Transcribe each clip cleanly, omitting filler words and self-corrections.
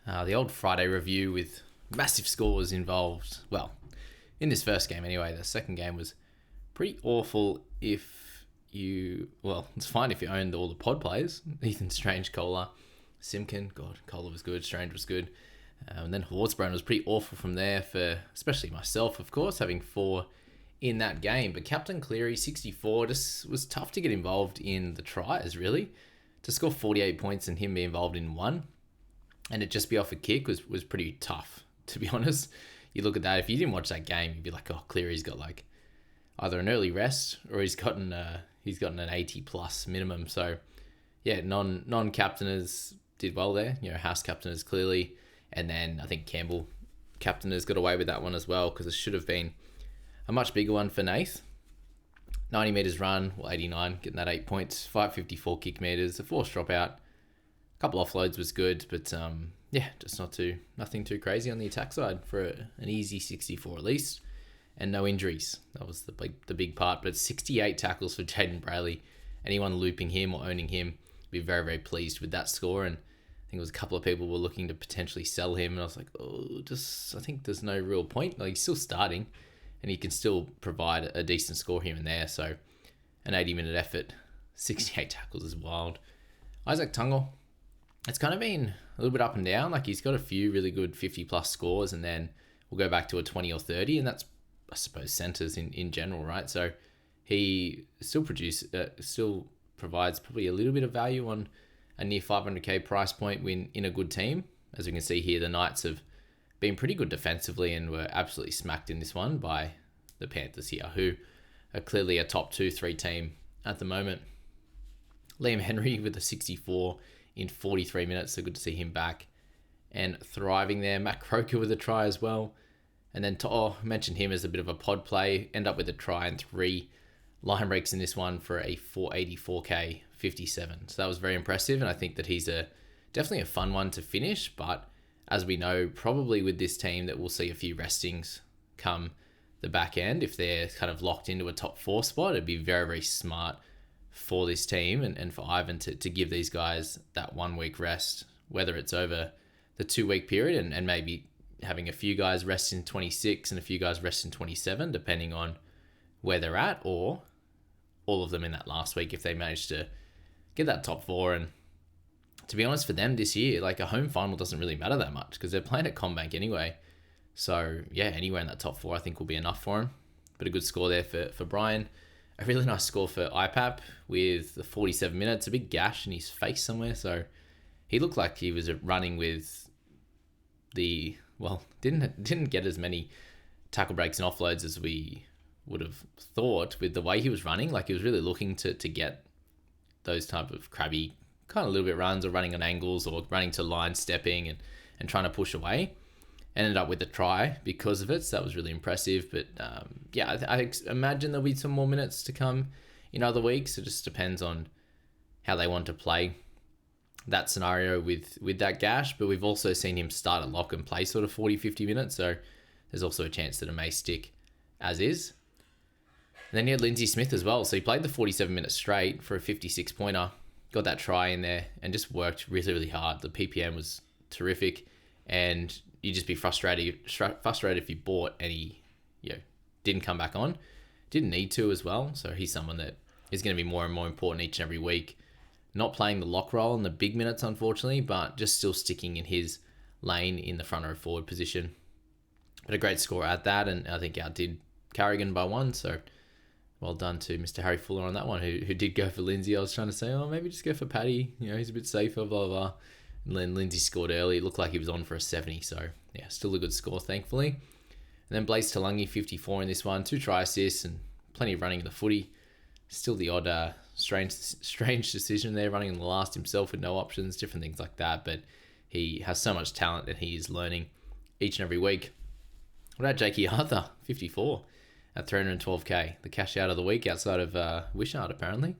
The old Friday review with massive scores involved. Well, in this first game anyway. The second game was pretty awful it's fine if you owned all the pod players. Ethan, Strange, Kohler, Simkin. God, Kohler was good. Strange was good. And then Hawksbrand was pretty awful from there for, especially myself, of course, having 4 in that game. But Captain Cleary, 64, just was tough to get involved in the tries, really. To score 48 points and him be involved in 1 and it just be off a kick was pretty tough, to be honest. You look at that, if you didn't watch that game, you'd be like, oh, Cleary's got like either an early rest or he's gotten an 80 plus minimum. So yeah, non-captainers did well there. House captainers clearly. And then I think Campbell captainers got away with that one as well, because it should have been a much bigger one for Nath. 90 metres run, 89, getting that 8 points, 554 kick metres, a forced dropout. A couple offloads was good, but just nothing too crazy on the attack side for an easy 64 at least, and no injuries. That was the big part. But 68 tackles for Jaden Brayley. Anyone looping him or owning him be very, very pleased with that score. And I think it was a couple of people were looking to potentially sell him, and I was like, I think there's no real point. Like, he's still starting, and he can still provide a decent score here and there. So an 80-minute effort, 68 tackles is wild. Isaac Tungle, it's kind of been a little bit up and down. Like, he's got a few really good 50-plus scores, and then we'll go back to a 20 or 30, and that's, I suppose, centres in general, right? So he still provides probably a little bit of value on a near 500k price point when in a good team. As we can see here, the Knights have been pretty good defensively and were absolutely smacked in this one by the Panthers here, who are clearly a top 2-3 team at the moment. Liam Henry with a 64 in 43 minutes, so good to see him back and thriving there. Matt Croker with a try as well. And then mentioned him as a bit of a pod play, end up with a try and 3 line breaks in this one for a 484k 57. So that was very impressive, and I think that he's definitely a fun one to finish. But as we know, probably with this team that we'll see a few restings come the back end. If they're kind of locked into a top 4 spot, it'd be very, very smart for this team and for Ivan to give these guys that 1 week rest, whether it's over the 2 week period and maybe having a few guys rest in 26 and a few guys rest in 27, depending on where they're at, or all of them in that last week if they manage to get that top 4. And to be honest, for them this year, like, a home final doesn't really matter that much because they're playing at CommBank anyway. So yeah, anywhere in that top 4 I think will be enough for him. But a good score there for Brian. A really nice score for IPAP with the 47 minutes, a big gash in his face somewhere. So he looked like he was running with didn't get as many tackle breaks and offloads as we would have thought with the way he was running. Like, he was really looking to get those type of crabby kind of little bit runs, or running on angles, or running to line stepping and trying to push away. Ended up with a try because of it, so that was really impressive. But I imagine there'll be some more minutes to come in other weeks. It just depends on how they want to play that scenario with that gash. But we've also seen him start at lock and play sort of 40-50 minutes, so there's also a chance that it may stick as is. And then you had Lindsay Smith as well, so he played the 47 minutes straight for a 56 pointer, got that try in there and just worked really, really hard. The PPM was terrific, and you'd just be frustrated if you bought and he didn't come back on. Didn't need to as well, so he's someone that is going to be more and more important each and every week. Not playing the lock role in the big minutes, unfortunately, but just still sticking in his lane in the front row forward position. But a great score at that, and I think outdid Carrigan by 1, so well done to Mr. Harry Fuller on that one, who did go for Lindsay. I was trying to say, maybe just go for Paddy. He's a bit safer, blah, blah, blah. And then Lindsay scored early. It looked like he was on for a 70, so yeah, still a good score, thankfully. And then Blaze Talangi, 54 in this one, 2 try assists and plenty of running of the footy. Still the odd strange decision there, running in the last himself with no options, different things like that. But he has so much talent that he is learning each and every week. What about Jakey Arthur, 54 at 312k, the cash out of the week outside of Wishart apparently.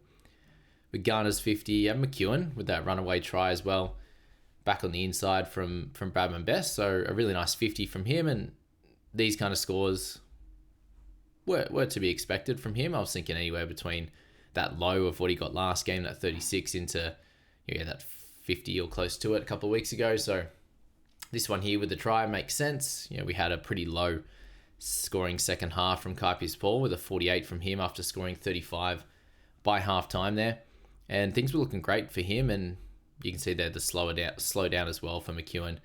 With Garner's 50, and McEwen with that runaway try as well, back on the inside from Bradman Best. So a really nice 50 from him, and these kind of scores were to be expected from him. I was thinking anywhere between that low of what he got last game, that 36, into that 50 or close to it a couple of weeks ago. So This one here with the try makes sense. We had a pretty low scoring second half from Kaipi's Paul with a 48 from him after scoring 35 by half time there. And things were looking great for him, and you can see there the slow down as well for McEwen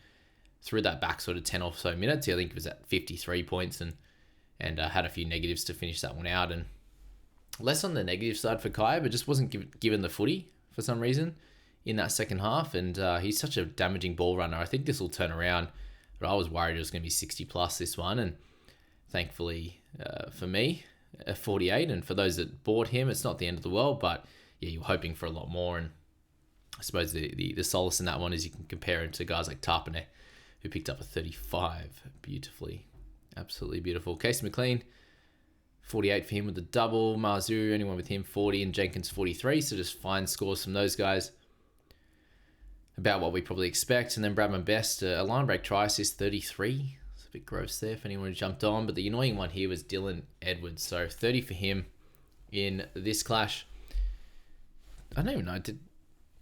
through that back sort of 10 or so minutes. I think it was at 53 points and had a few negatives to finish that one out. And less on the negative side for Kai, but just wasn't given the footy for some reason in that second half. And he's such a damaging ball runner. I think this will turn around, but I was worried it was going to be 60 plus this one. And thankfully for me, a 48. And for those that bought him, it's not the end of the world, but yeah, you're hoping for a lot more. And I suppose the solace in that one is you can compare him to guys like Tarpane, who picked up a 35 beautifully. Absolutely beautiful. Casey McLean, 48 for him with the double. Mazu, anyone with him, 40, and Jenkins, 43. So just fine scores from those guys. About what we probably expect. And then Bradman Best, a line break try assist, 33. It's a bit gross there if anyone jumped on. But the annoying one here was Dylan Edwards. So 30 for him in this clash. I don't even know. Did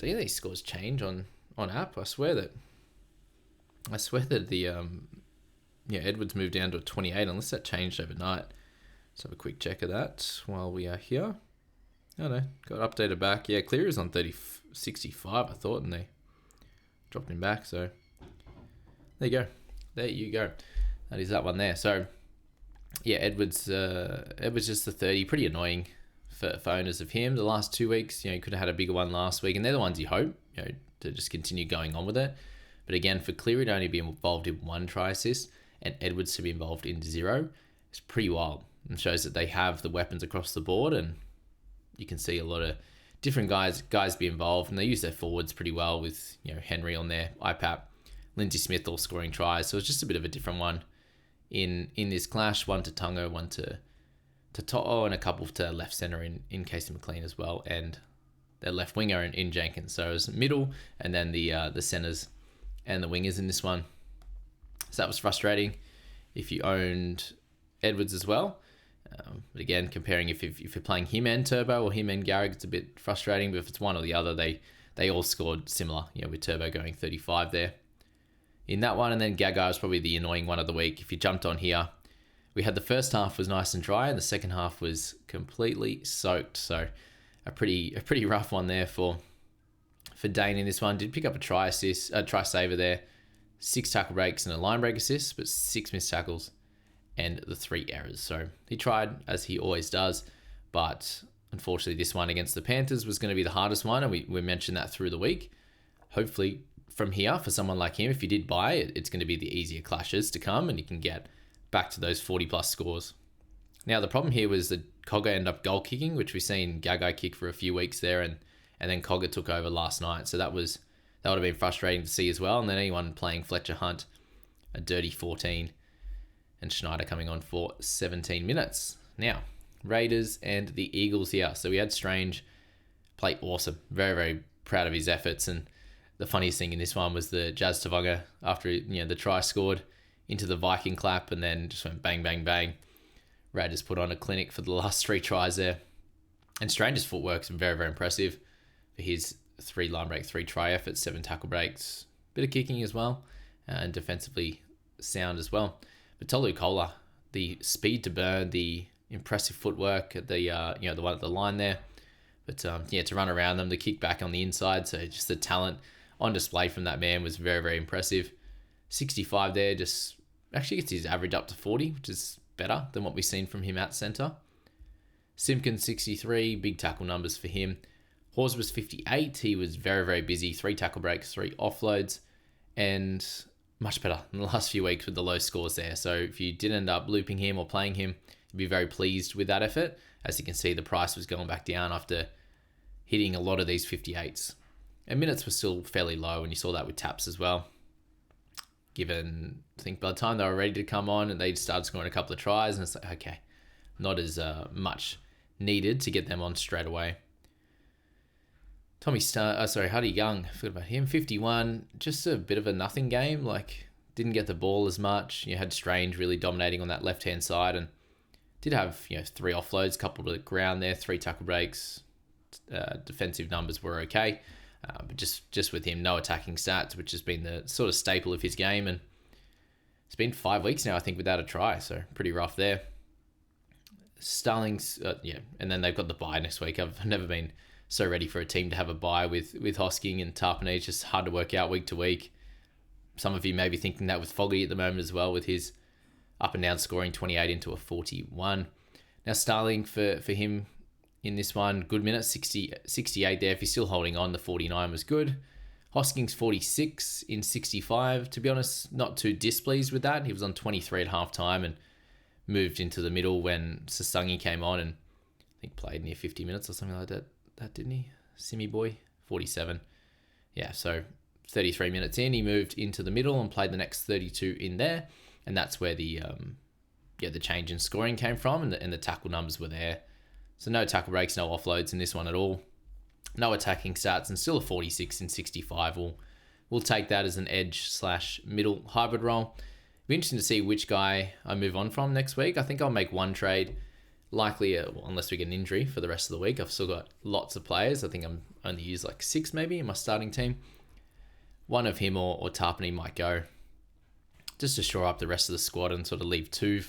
any of these scores change on app? I swear that the Edwards moved down to a 28, unless that changed overnight. Let's have a quick check of that while we are here. Oh no, got updated back. Yeah, Clear is on 65, I thought, and they dropped him back. So there you go. That is that one there. So yeah, Edwards just the 30, pretty annoying for owners of him. The last 2 weeks, you could have had a bigger one last week, and they're the ones you hope, to just continue going on with it. But again, for Cleary to only be involved in 1 try assist and Edwards to be involved in 0, it's pretty wild, and shows that they have the weapons across the board. And you can see a lot of different guys be involved, and they use their forwards pretty well with Henry on their IPAP, Lindsay Smith all scoring tries. So it's just a bit of a different one in this clash. 1 to Tungo, 1 to To'o, and a couple to left centre in Casey McLean as well, and their left winger in Jenkins. So it was middle, and then the centres and the wingers in this one. So that was frustrating if you owned Edwards as well. But again, comparing if you're playing him and Turbo or him and Garrick, it's a bit frustrating. But if it's one or the other, they all scored similar. With Turbo going 35 there in that one. And then Gagai was probably the annoying one of the week. If you jumped on here, we had the first half was nice and dry, and the second half was completely soaked. So a pretty rough one there for Dane in this one. Did pick up a try saver there, 6 tackle breaks and a line break assist, but 6 missed tackles and the 3 errors. So he tried, as he always does, but unfortunately this one against the Panthers was going to be the hardest one, and we mentioned that through the week. Hopefully from here, for someone like him, if you did buy it, it's going to be the easier clashes to come, and you can get back to those 40 plus scores. Now the problem here was that Cogger ended up goal kicking, which we've seen Gagai kick for a few weeks there, and then Cogger took over last night. So that would have been frustrating to see as well. And then anyone playing Fletcher Hunt, a dirty 14, and Schneider coming on for 17 minutes. Now, Raiders and the Eagles here. So we had Strange play awesome. Very, very proud of his efforts. And the funniest thing in this one was the Jazz Tavaga, after the try scored, into the Viking clap, and then just went bang, bang, bang. Raiders put on a clinic for the last 3 tries there. And Strange's footwork's very, very impressive for his 3 line break, 3 try efforts, 7 tackle breaks, bit of kicking as well, and defensively sound as well. But Tolu Kola, the speed to burn, the impressive footwork at the one at the line there. But to run around them, the kick back on the inside. So just the talent on display from that man was very, very impressive. 65 there, just actually gets his average up to 40, which is better than what we've seen from him at centre. Simpkins 63, big tackle numbers for him. Hawes was 58. He was very, very busy. 3 tackle breaks, 3 offloads, and much better in the last few weeks with the low scores there. So if you did end up looping him or playing him, you'd be very pleased with that effort. As you can see, the price was going back down after hitting a lot of these 58s. And minutes were still fairly low, and you saw that with taps as well. Given, I think by the time they were ready to come on and they started scoring a couple of tries, and it's like, okay, not as much needed to get them on straight away. Huddy Young, I forgot about him, 51, just a bit of a nothing game, didn't get the ball as much. You had Strange really dominating on that left-hand side, and did have 3 offloads, couple to the ground there, 3 tackle breaks. Defensive numbers were okay. But just with him, no attacking stats, which has been the sort of staple of his game. And it's been 5 weeks now, I think, without a try. So pretty rough there. Starling's, and then they've got the bye next week. I've never been so ready for a team to have a bye with Hosking and Tarpanay. It's just hard to work out week to week. Some of you may be thinking that with Fogarty at the moment as well, with his up and down scoring 28 into a 41. Now Starling for him in this one, good minutes, 68 there. If he's still holding on, the 49 was good. Hosking's 46 in 65. To be honest, not too displeased with that. He was on 23 at half time and moved into the middle when Sasangi came on and I think played near 50 minutes or something like that, didn't he? Simi boy, 47. Yeah, so 33 minutes in, he moved into the middle and played the next 32 in there. And that's where the change in scoring came from, and the tackle numbers were there. So no tackle breaks, no offloads in this one at all. No attacking stats, and still a 46 in 65. We'll take that as an edge/middle hybrid role. It'll be interesting to see which guy I move on from next week. I think I'll make one trade, likely, unless we get an injury for the rest of the week. I've still got lots of players. I think I'm only used like 6 maybe in my starting team. One of him or Tarpanay might go, just to shore up the rest of the squad and sort of leave two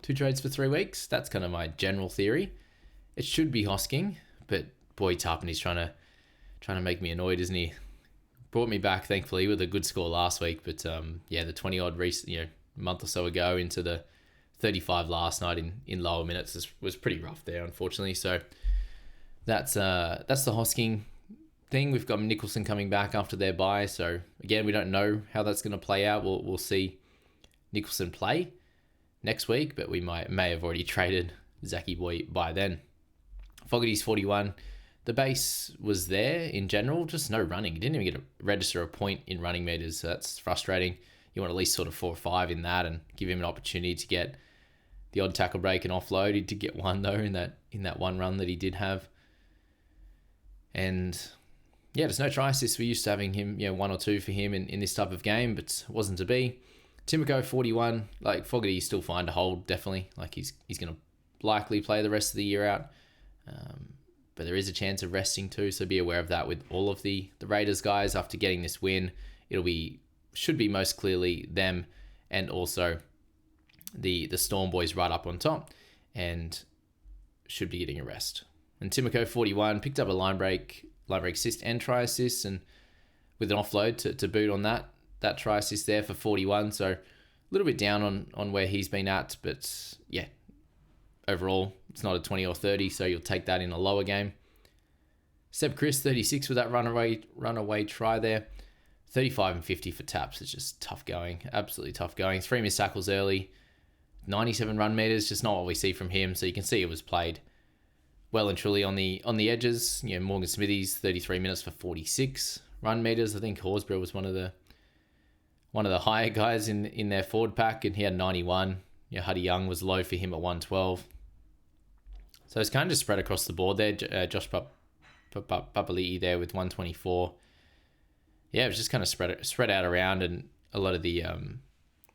trades for 3 weeks. That's kind of my general theory. It should be Hosking, but boy, Tarpanay's trying to make me annoyed, isn't he? Brought me back, thankfully, with a good score last week, but the 20-odd month or so ago into the 35 last night in lower minutes was pretty rough there, unfortunately. So that's the Hosking thing. We've got Nicholson coming back after their bye, so again, we don't know how that's going to play out. We'll see Nicholson play next week, but we may have already traded Zachy Boy by then. Fogarty's 41. The base was there in general, just no running. He didn't even get to register a point in running meters, so that's frustrating. You want at least sort of 4 or 5 in that and give him an opportunity to get the odd tackle break and offload. He did get one though in that one run that he did have. And yeah, there's no try assists. We're used to having him, 1 or 2 for him in this type of game, but it wasn't to be. Timoko 41, like Fogarty, you still find a hold, definitely. Like he's going to likely play the rest of the year out. But there is a chance of resting too, so be aware of that with all of the Raiders guys. After getting this win, should be most clearly them and also the Storm boys right up on top and should be getting a rest. And Timoko 41 picked up a line break assist and try assist, and with an offload to boot on that try assist there for 41. So a little bit down on where he's been at, but yeah, overall it's not a 20 or 30, so you'll take that in a lower game. Seb Chris 36 with that runaway try there. 35 and 50 for taps. It's just tough going, absolutely tough going. 3 missed tackles early, 97 run meters, just not what we see from him. So you can see it was played well and truly on the edges. Morgan Smithies 33 minutes for 46 run meters. I think Horsburgh was one of the higher guys in their forward pack, and he had 91. Huddy Young was low for him at 112. So it's kind of just spread across the board there. Josh Papali'i there with 124. Yeah, it was just kind of spread out around, and a lot of the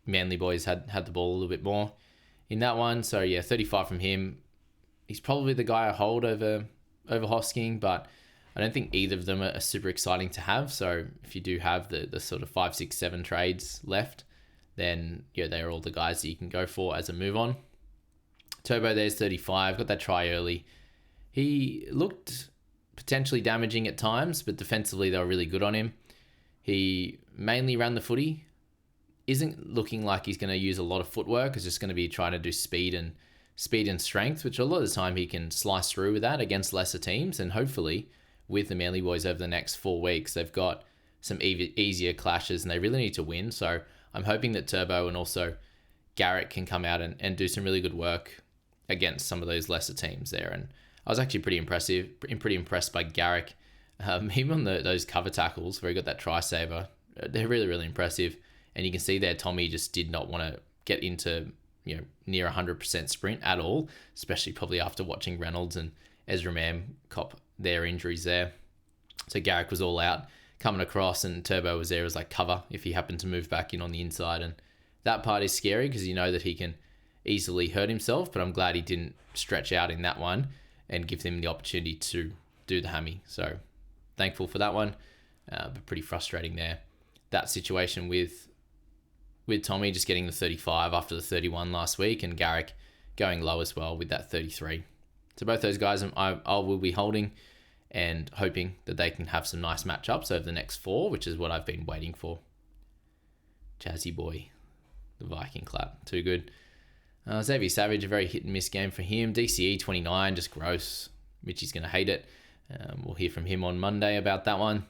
Manly boys had the ball a little bit more in that one. So yeah, 35 from him. He's probably the guy I hold over Hosking, but I don't think either of them are super exciting to have. So if you do have the sort of 5, 6, 7 trades left, then they're all the guys that you can go for as a move on. Turbo there's 35, got that try early. He looked potentially damaging at times, but defensively they were really good on him. He mainly ran the footy. Isn't looking like he's going to use a lot of footwork. It's just going to be trying to do speed and strength, which a lot of the time he can slice through with that against lesser teams. And hopefully with the Manly boys over the next 4 weeks, they've got some easier clashes and they really need to win. So I'm hoping that Turbo and also Garrett can come out and do some really good work against some of those lesser teams there. And I was actually pretty impressed by Garrick. Even on those cover tackles where he got that try saver, they're really, really impressive. And you can see there Tommy just did not want to get into near 100% sprint at all, especially probably after watching Reynolds and Ezra Mam cop their injuries there. So Garrick was all out coming across, and Turbo was there as like cover if he happened to move back in on the inside. And that part is scary because you know that he can easily hurt himself, but I'm glad he didn't stretch out in that one and give them the opportunity to do the hammy. So thankful for that one, but pretty frustrating there. That situation with Tommy just getting the 35 after the 31 last week, and Garrick going low as well with that 33. So both those guys I will be holding and hoping that they can have some nice matchups over the next 4, which is what I've been waiting for. Jazzy boy, the Viking clap, too good. Xavier Savage, a very hit and miss game for him. DCE 29, just gross. Mitchie's going to hate it. We'll hear from him on Monday about that one.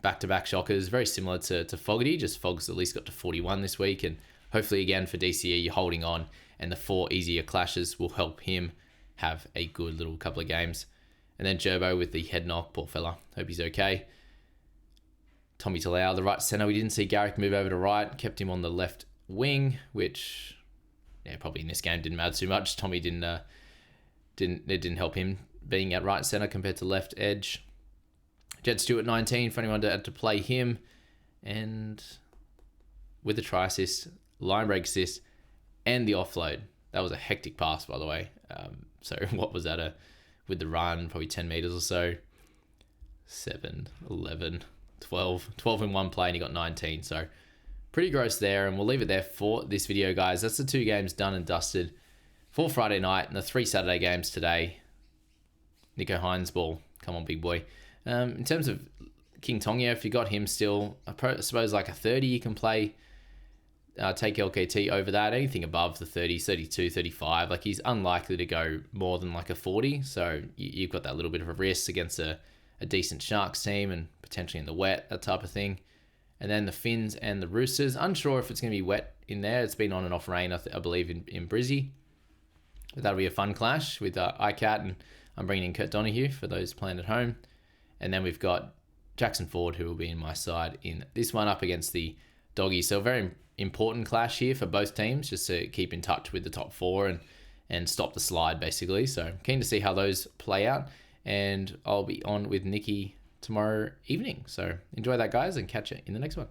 Back-to-back shockers, very similar to Fogarty, just Fog's at least got to 41 this week, and hopefully again for DCE, you're holding on, and the 4 easier clashes will help him have a good little couple of games. And then Gerbo with the head knock, poor fella. Hope he's okay. Tommy Talau, the right centre. We didn't see Garrick move over to right. Kept him on the left wing, which, probably in this game didn't matter too much. Tommy didn't help him being at right centre compared to left edge. Jed Stewart 19 for anyone to play him. And with the try assist, line break assist, and the offload. That was a hectic pass, by the way. So what was that? With the run, probably 10 meters or so. 7, 11, 12 in one play, and he got 19. So pretty gross there, and we'll leave it there for this video, guys. That's the 2 games done and dusted for Friday night, and the 3 Saturday games today. Nico Hines ball. Come on, big boy. In terms of King Tonga, if you got him still, I suppose like a 30 you can play. Take LKT over that. Anything above the 30s, 32, 35, like he's unlikely to go more than like a 40. So you've got that little bit of a risk against a decent Sharks team and potentially in the wet, that type of thing. And then the Finns and the Roosters. Unsure if it's going to be wet in there. It's been on and off rain, I believe, in Brizzy. But that'll be a fun clash with ICAT, and I'm bringing in Kurt Donahue for those playing at home. And then we've got Jackson Ford, who will be in my side in this one up against the Doggies. So a very important clash here for both teams, just to keep in touch with the top 4 and stop the slide, basically. So keen to see how those play out. And I'll be on with Nikki tomorrow evening. So enjoy that, guys, and catch you in the next one.